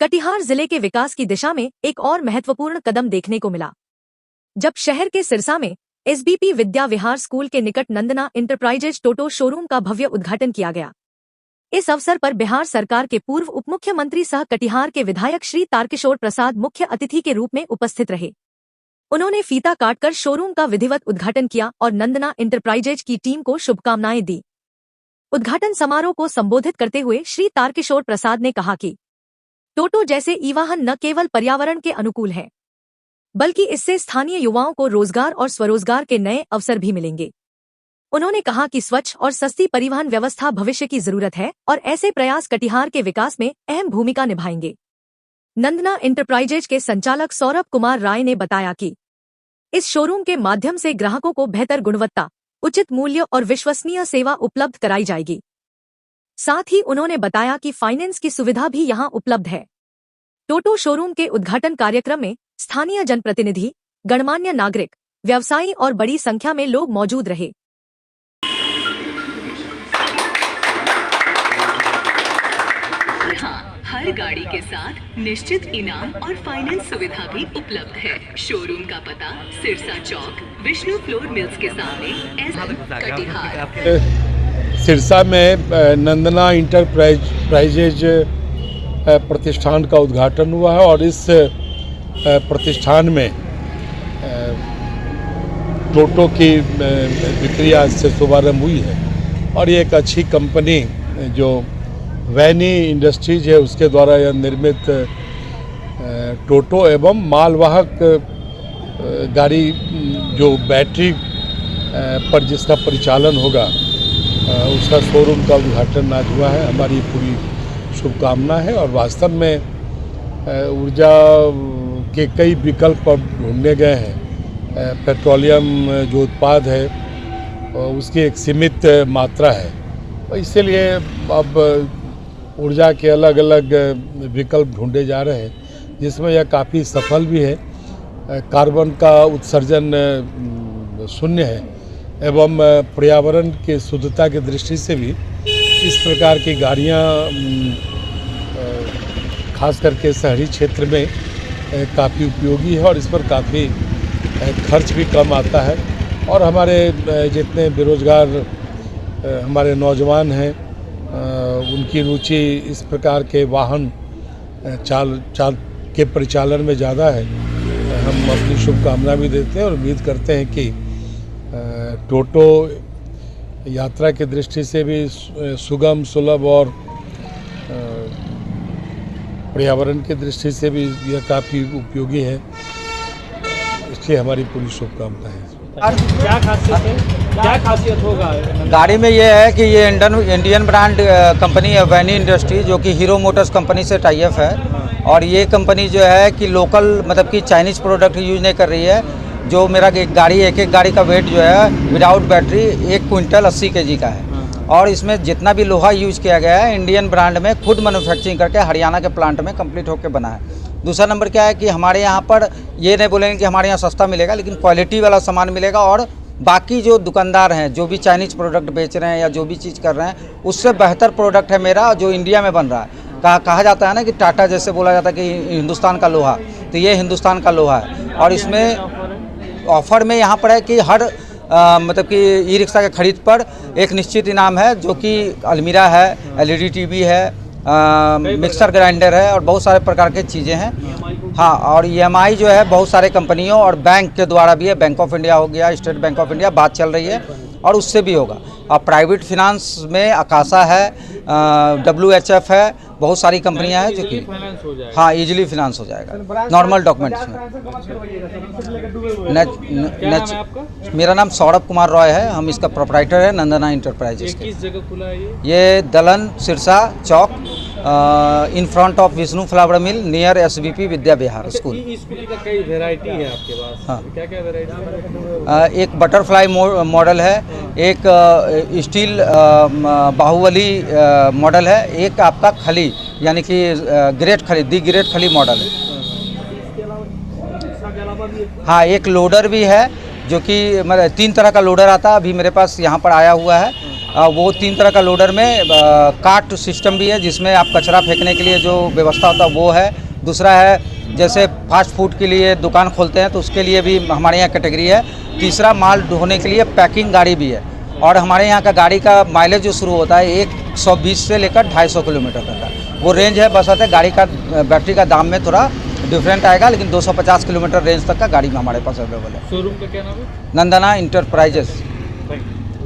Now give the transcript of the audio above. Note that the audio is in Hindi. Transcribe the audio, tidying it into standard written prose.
कटिहार जिले के विकास की दिशा में एक और महत्वपूर्ण कदम देखने को मिला, जब शहर के सिरसा में एसबीपी विद्या विहार स्कूल के निकट नंदना इंटरप्राइजेज टोटो शोरूम का भव्य उद्घाटन किया गया। इस अवसर पर बिहार सरकार के पूर्व उप मुख्यमंत्री सह कटिहार के विधायक श्री तारकिशोर प्रसाद मुख्य अतिथि के रूप में उपस्थित रहे। उन्होंने फीता काटकर शोरूम का विधिवत उद्घाटन किया और नंदना इंटरप्राइजेज की टीम को शुभकामनाएं दी। उद्घाटन समारोह को संबोधित करते हुए श्री तारकिशोर प्रसाद ने कहा कि टोटो जैसे ई वाहन न केवल पर्यावरण के अनुकूल है, बल्कि इससे स्थानीय युवाओं को रोजगार और स्वरोजगार के नए अवसर भी मिलेंगे। उन्होंने कहा कि स्वच्छ और सस्ती परिवहन व्यवस्था भविष्य की जरूरत है और ऐसे प्रयास कटिहार के विकास में अहम भूमिका निभाएंगे। नंदना इंटरप्राइजेज के संचालक सौरभ कुमार राय ने बताया कि इस शोरूम के माध्यम से ग्राहकों को बेहतर गुणवत्ता, उचित मूल्य और विश्वसनीय सेवा उपलब्ध कराई जाएगी। साथ ही उन्होंने बताया कि फाइनेंस की सुविधा भी यहां उपलब्ध है। टोटो शोरूम के उद्घाटन कार्यक्रम में स्थानीय जनप्रतिनिधि, गणमान्य नागरिक, व्यवसायी और बड़ी संख्या में लोग मौजूद रहे। हर गाड़ी के साथ निश्चित इनाम और फाइनेंस सुविधा भी उपलब्ध है। शोरूम का पता सिरसा चौक, विष्णु फ्लोर मिल्स के सामने, कटिहार। सिरसा में नंदना इंटरप्राइजेज प्रतिष्ठान का उद्घाटन हुआ है और इस प्रतिष्ठान में टोटो की बिक्री आज से शुभारंभ हुई है और ये एक अच्छी कंपनी जो वैनी इंडस्ट्रीज है उसके द्वारा यह निर्मित टोटो एवं मालवाहक गाड़ी जो बैटरी पर जिसका परिचालन होगा उसका शोरूम का उद्घाटन आज हुआ है। हमारी पूरी शुभकामना है और वास्तव में ऊर्जा के कई विकल्प अब ढूंढने गए हैं। पेट्रोलियम जो उत्पाद है उसकी एक सीमित मात्रा है, इसीलिए अब ऊर्जा के अलग अलग विकल्प ढूंढे जा रहे हैं, जिसमें यह काफ़ी सफल भी है। कार्बन का उत्सर्जन शून्य है एवं पर्यावरण की शुद्धता की दृष्टि से भी इस प्रकार की गाड़ियाँ खास करके शहरी क्षेत्र में काफ़ी उपयोगी है और इस पर काफ़ी खर्च भी कम आता है। और हमारे जितने बेरोजगार हमारे नौजवान हैं उनकी रुचि इस प्रकार के वाहन चाल के परिचालन में ज़्यादा है। हम अपनी शुभकामना भी देते हैं और उम्मीद करते हैं कि टोटो यात्रा की दृष्टि से भी सुगम, सुलभ और पर्यावरण की दृष्टि से भी यह काफ़ी उपयोगी है, इसलिए हमारी पूरी शुभकामना है। क्या खासियत होगा गाड़ी में? ये है कि ये इंडियन ब्रांड कंपनी है वैनी इंडस्ट्री, जो कि हीरो मोटर्स कंपनी से टाई अप है और ये कंपनी जो है कि लोकल मतलब कि चाइनीज़ प्रोडक्ट यूज नहीं कर रही है। जो मेरा एक गाड़ी का वेट जो है विदाउट बैटरी 1 क्विंटल 80 kg का है और इसमें जितना भी लोहा यूज किया गया है इंडियन ब्रांड में खुद मैन्युफैक्चरिंग करके हरियाणा के प्लांट में कंप्लीट होकर बना है। दूसरा नंबर क्या है कि हमारे यहाँ पर ये नहीं बोलेंगे कि हमारे यहाँ सस्ता मिलेगा, लेकिन क्वालिटी वाला सामान मिलेगा और बाकी जो दुकानदार हैं जो भी चाइनीज़ प्रोडक्ट बेच रहे हैं या जो भी चीज़ कर रहे हैं उससे बेहतर प्रोडक्ट है मेरा जो इंडिया में बन रहा है। कहा जाता है ना कि टाटा जैसे बोला जाता है कि हिंदुस्तान का लोहा, तो ये हिंदुस्तान का लोहा है। और इसमें ऑफर में यहाँ पर है कि हर मतलब कि ई रिक्शा के खरीद पर एक निश्चित इनाम है, जो कि अलमीरा है, LED टीवी है, मिक्सर ग्राइंडर है और बहुत सारे प्रकार के चीज़ें हैं। हाँ, और EMI जो है बहुत सारे कंपनियों और बैंक के द्वारा भी है। बैंक ऑफ इंडिया हो गया, स्टेट बैंक ऑफ इंडिया बात चल रही है और उससे भी होगा। और प्राइवेट फिनांस में आकाशा है, WHF है, बहुत सारी कंपनियां हैं जो कि हाँ इजीली फिनांस हो जाएगा नॉर्मल डॉक्यूमेंट्स में। मेरा नाम सौरभ कुमार रॉय है, हम इसका प्रोप्राइटर है नंदना इंटरप्राइजेज। किस जगह खुला है ये दलन सिरसा चौक in front of Vishnu flower mill near SBP Vidya Vihar school. Scooty का कई वैरायटी है आपके पास? हाँ, क्या वैरायटी? एक बटरफ्लाई मॉडल है, एक स्टील बाहुबली मॉडल है, एक आपका खली यानी कि ग्रेट खली दी ग्रेट खली मॉडल है। हाँ, एक लोडर भी है जो कि मतलब 3 तरह का लोडर आता है, अभी मेरे पास यहाँ पर आया हुआ है। वो 3 तरह का लोडर में कार्ट सिस्टम भी है, जिसमें आप कचरा फेंकने के लिए जो व्यवस्था होता है वो है। दूसरा है जैसे फास्ट फूड के लिए दुकान खोलते हैं तो उसके लिए भी हमारे यहाँ कैटेगरी है। तीसरा माल ढोने के लिए पैकिंग गाड़ी भी है। और हमारे यहाँ का गाड़ी का माइलेज जो शुरू होता है 120 से लेकर 250 किलोमीटर तक का वो रेंज है। बस आते गाड़ी का बैटरी का दाम में थोड़ा डिफरेंट आएगा, लेकिन 250 किलोमीटर रेंज तक का गाड़ी में हमारे पास अवेलेबल है। शोरूम का क्या नाम है? नंदना इंटरप्राइजेस। Thank you.